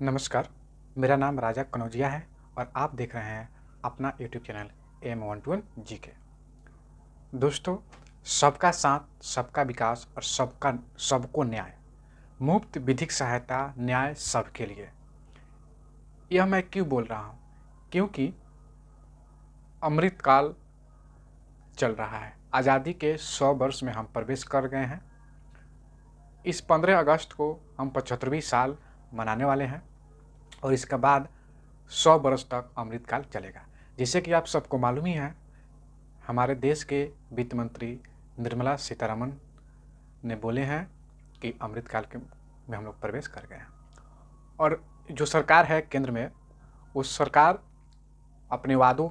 नमस्कार, मेरा नाम राजा कनौजिया है और आप देख रहे हैं अपना यूट्यूब चैनल AM121 जीके। दोस्तों, सबका साथ, सबका विकास और सबको न्याय, मुफ्त विधिक सहायता, न्याय सबके लिए। यह मैं क्यों बोल रहा हूँ? क्योंकि अमृतकाल चल रहा है। आज़ादी के 100 वर्ष में हम प्रवेश कर गए हैं। इस 15 अगस्त को हम 75वीं साल मनाने वाले हैं और इसके बाद 100 बरस तक अमृतकाल चलेगा। जैसे कि आप सबको मालूम ही है, हमारे देश के वित्त मंत्री निर्मला सीतारमण ने बोले हैं कि अमृतकाल में हम लोग प्रवेश कर गए हैं। और जो सरकार है केंद्र में, उस सरकार अपने वादों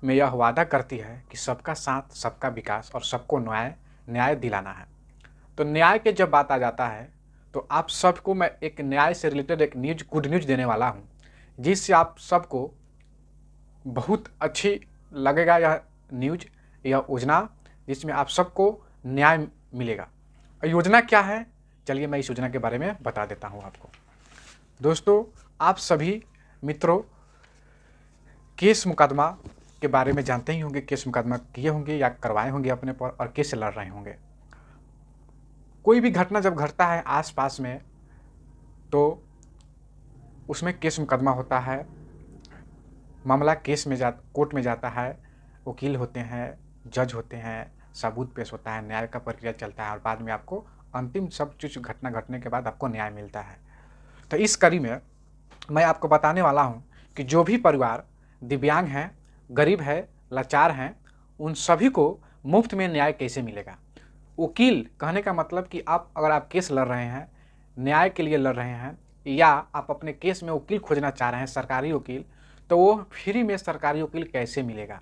में यह वादा करती है कि सबका साथ, सबका विकास और सबको न्याय दिलाना है। तो न्याय के जब बात आ जाता है तो आप सबको मैं एक न्याय से रिलेटेड एक गुड न्यूज़ देने वाला हूँ, जिससे आप सबको बहुत अच्छी लगेगा यह न्यूज, यह योजना, जिसमें आप सबको न्याय मिलेगा। योजना क्या है? चलिए मैं इस योजना के बारे में बता देता हूँ आपको। दोस्तों, आप सभी मित्रों केस मुकदमा के बारे में जानते ही होंगे। केस मुकदमा किए होंगे या करवाए होंगे अपने पर और केस लड़ रहे होंगे। कोई भी घटना जब घटता है आसपास में तो उसमें केस मुकदमा होता है, मामला कोर्ट में जाता है, वकील होते हैं, जज होते हैं, सबूत पेश होता है, न्याय का प्रक्रिया चलता है और बाद में आपको अंतिम सब चीज़ घटना घटने के बाद आपको न्याय मिलता है। तो इस कड़ी में मैं आपको बताने वाला हूँ कि जो भी परिवार दिव्यांग हैं, गरीब है, लाचार हैं, उन सभी को मुफ्त में न्याय कैसे मिलेगा। वकील कहने का मतलब कि अगर आप केस लड़ रहे हैं, न्याय के लिए लड़ रहे हैं, या आप अपने केस में वकील खोजना चाह रहे हैं, सरकारी वकील, तो वो फ्री में सरकारी वकील कैसे मिलेगा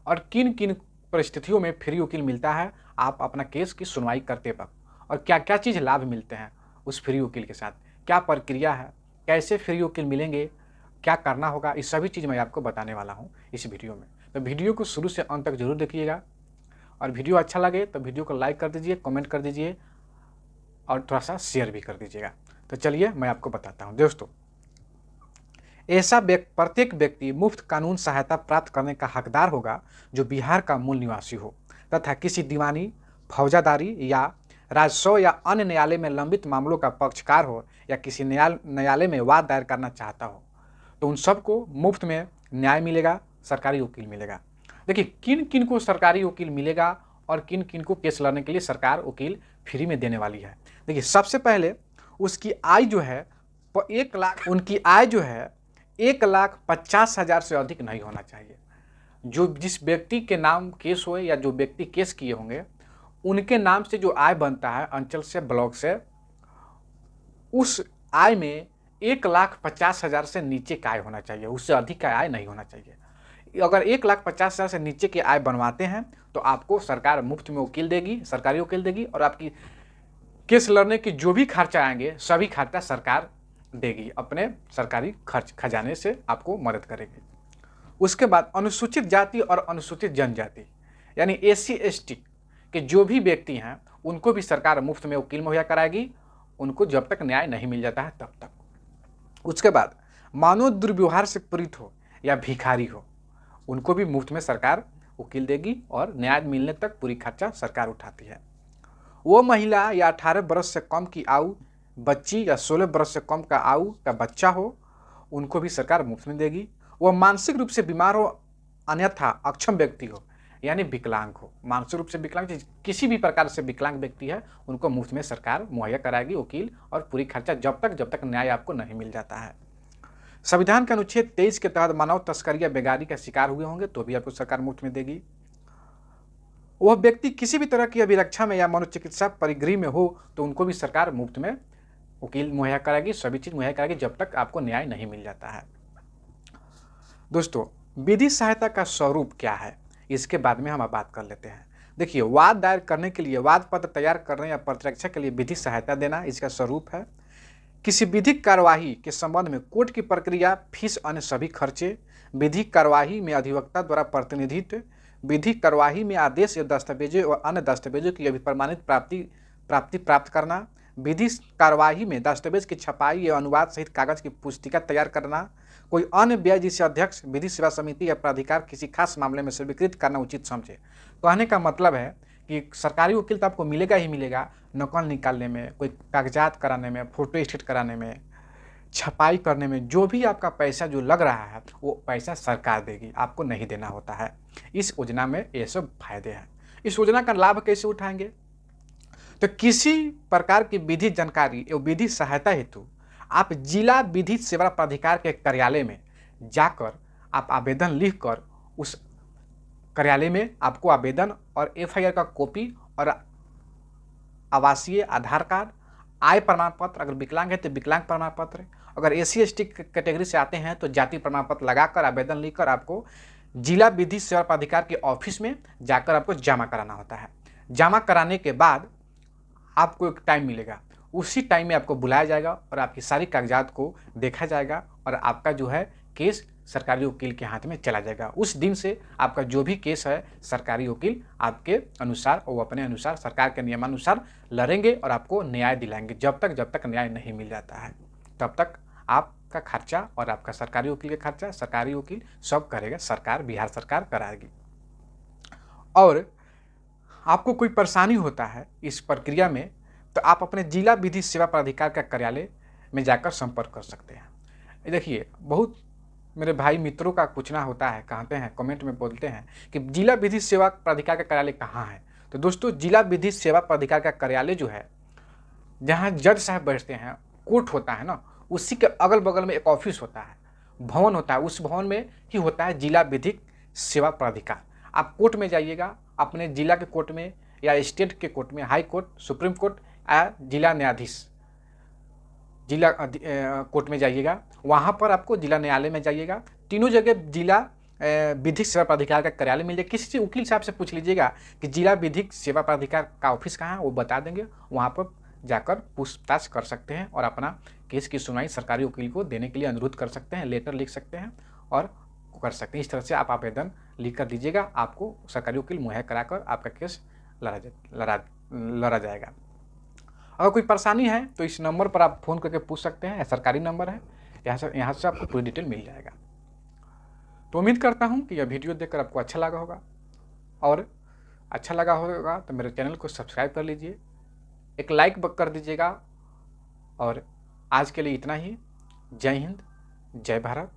और किन किन परिस्थितियों में फ्री वकील मिलता है आप अपना केस की सुनवाई करते वक्त, और क्या क्या चीज़ लाभ मिलते हैं उस फ्री वकील के साथ, क्या प्रक्रिया है, कैसे फ्री वकील मिलेंगे, क्या करना होगा, इस सभी चीज़ मैं आपको बताने वाला हूँ इस वीडियो में। तो वीडियो को शुरू से अंत तक जरूर देखिएगा और वीडियो अच्छा लगे तो वीडियो को लाइक कर दीजिए, कमेंट कर दीजिए और थोड़ा सा शेयर भी कर दीजिएगा। तो चलिए मैं आपको बताता हूँ। दोस्तों, प्रत्येक व्यक्ति मुफ्त कानून सहायता प्राप्त करने का हकदार होगा जो बिहार का मूल निवासी हो तथा किसी दीवानी, फौजादारी या राजस्व या अन्य न्यायालय में लंबित मामलों का पक्षकार हो या किसी न्यायालय में वाद दायर करना चाहता हो, तो उन सबको मुफ्त में न्याय मिलेगा, सरकारी वकील मिलेगा। देखिए किन किन को सरकारी वकील मिलेगा और किन किन को केस लड़ने के लिए सरकार वकील फ्री में देने वाली है। देखिए सबसे पहले उसकी आय जो है 1 लाख, उनकी आय जो है 1,50,000 से अधिक नहीं होना चाहिए। जिस व्यक्ति के नाम केस हुए या जो व्यक्ति केस किए होंगे, उनके नाम से जो आय बनता है अंचल से, ब्लॉक से, उस आय में 1,50,000 से नीचे का आय होना चाहिए, उससे अधिक का आय नहीं होना चाहिए। अगर 1,50,000 से नीचे की आय बनवाते हैं तो आपको सरकार मुफ्त में वकील देगी, सरकारी वकील देगी, और आपकी केस लड़ने की जो भी खर्चा आएंगे सभी खर्चा सरकार देगी, अपने सरकारी खर्च खजाने से आपको मदद करेगी। उसके बाद अनुसूचित जाति और अनुसूचित जनजाति यानी SC ST के जो भी व्यक्ति हैं उनको भी सरकार मुफ्त में वकील मुहैया कराएगी, उनको जब तक न्याय नहीं मिल जाता है तब तक। उसके बाद मानव दुर्व्यवहार से पीड़ित हो या भिखारी हो, उनको भी मुफ्त में सरकार वकील देगी और न्याय मिलने तक पूरी खर्चा सरकार उठाती है। वो महिला या 18 बरस से कम की आयु बच्ची या 16 बरस से कम का आयु का बच्चा हो, उनको भी सरकार मुफ्त में देगी। वह मानसिक रूप से बीमार हो अन्यथा अक्षम व्यक्ति हो यानी विकलांग हो, मानसिक रूप से विकलांग किसी भी प्रकार से विकलांग व्यक्ति है, उनको मुफ्त में सरकार मुहैया कराएगी वकील और पूरी खर्चा जब तक न्याय आपको नहीं मिल जाता है। संविधान के अनुच्छेद 23 के तहत मानव तस्करी या बेगारी का शिकार हुए होंगे तो भी आपको सरकार मुफ्त में देगी। वह व्यक्ति किसी भी तरह की अभिरक्षा में या मनोचिकित्सा परिगृह में हो तो उनको भी सरकार मुफ्त में वकील मुहैया कराएगी, सभी चीज़ मुहैया कराएगी जब तक आपको न्याय नहीं मिल जाता है। दोस्तों, विधि सहायता का स्वरूप क्या है, इसके बाद में हम अब बात कर लेते हैं। देखिए, वाद दायर करने के लिए, वाद पत्र तैयार करने या प्रतिरक्षा के लिए विधि सहायता देना इसका स्वरूप है। किसी विधिक कार्यवाही के संबंध में कोर्ट की प्रक्रिया, फीस, अन्य सभी खर्चे, विधिक कार्यवाही में अधिवक्ता द्वारा प्रतिनिधित्व, विधिक कार्यवाही में आदेश या दस्तावेजों और अन्य दस्तावेजों की अभिप्रमाणित प्राप्ति प्राप्त करना, विधि कार्यवाही में दस्तावेज की छपाई या अनुवाद सहित कागज की पुस्तिका तैयार करना, कोई अन्य व्यय जिसे अध्यक्ष विधि सेवा समिति या प्राधिकार किसी खास मामले में स्वीकृत करना उचित समझे। कहने का मतलब है कि सरकारी वकील तो आपको मिलेगा ही मिलेगा, नकल निकालने में, कोई कागजात कराने में, फोटो स्टेट कराने में, छपाई करने में, जो भी आपका पैसा जो लग रहा है वो पैसा सरकार देगी, आपको नहीं देना होता है। इस योजना में ये सब फायदे हैं। इस योजना का लाभ कैसे उठाएंगे? तो किसी प्रकार की विधि जानकारी एवं विधि सहायता हेतु आप जिला विधि सेवा प्राधिकार के कार्यालय में जाकर आप आवेदन लिखकर उस कार्यालय में आपको आवेदन और एफआईआर का कॉपी और आवासीय आधार कार्ड, आय प्रमाण पत्र, अगर विकलांग है तो विकलांग प्रमाण पत्र, अगर एससी एसटी कैटेगरी से आते हैं तो जाति प्रमाण पत्र लगाकर आवेदन लिखकर आपको जिला विधि सेवा प्राधिकार के ऑफिस में जाकर आपको जमा कराना होता है। जमा कराने के बाद आपको एक टाइम मिलेगा, उसी टाइम में आपको बुलाया जाएगा और आपकी सारी कागजात को देखा जाएगा और आपका जो है केस सरकारी वकील के हाथ में चला जाएगा। उस दिन से आपका जो भी केस है सरकारी वकील आपके अनुसार और अपने अनुसार सरकार के नियमानुसार लड़ेंगे और आपको न्याय दिलाएंगे। जब तक न्याय नहीं मिल जाता है तब तक आपका खर्चा और आपका सरकारी वकील का खर्चा सरकारी वकील सब करेगा, सरकार, बिहार सरकार कराएगी। और आपको कोई परेशानी होता है इस प्रक्रिया में तो आप अपने जिला विधि सेवा प्राधिकार का कार्यालय में जाकर संपर्क कर सकते हैं। देखिए, बहुत मेरे भाई मित्रों का पूछना होता है, कहते हैं, कमेंट में बोलते हैं कि जिला विधि सेवा प्राधिकार का कार्यालय कहाँ है। तो दोस्तों, जिला विधि सेवा प्राधिकार का कार्यालय जो है, जहाँ जज साहब बैठते हैं, कोर्ट होता है ना, उसी के अगल बगल में एक ऑफिस होता है, भवन होता है, उस भवन में ही होता है जिला विधिक सेवा प्राधिकार। आप कोर्ट में जाइएगा, अपने जिला के कोर्ट में या स्टेट के कोर्ट में, हाई कोर्ट, सुप्रीम कोर्ट या जिला न्यायाधीश जिला कोर्ट में जाइएगा, वहाँ पर आपको जिला न्यायालय में जाइएगा, तीनों जगह जिला विधिक सेवा प्राधिकार का कार्यालय मिल जाएगा। किसी वकील साहब से पूछ लीजिएगा कि जिला विधिक सेवा प्राधिकार का ऑफिस कहाँ है, वो बता देंगे। वहाँ पर जाकर पूछताछ कर सकते हैं और अपना केस की सुनवाई सरकारी वकील को देने के लिए अनुरोध कर सकते हैं, लेटर लिख सकते हैं और कर सकते हैं। इस तरह से आप आवेदन लिख कर दीजिएगा, आपको सरकारी वकील मुहैया कराकर आपका केस लड़ा जाएगा। अगर कोई परेशानी है तो इस नंबर पर आप फ़ोन करके पूछ सकते हैं, सरकारी नंबर है, यहाँ से आपको पूरी डिटेल मिल जाएगा। तो उम्मीद करता हूँ कि यह वीडियो देखकर आपको अच्छा लगा होगा, और अच्छा लगा होगा तो मेरे चैनल को सब्सक्राइब कर लीजिए, एक लाइक कर दीजिएगा। और आज के लिए इतना ही। जय हिंद, जय भारत।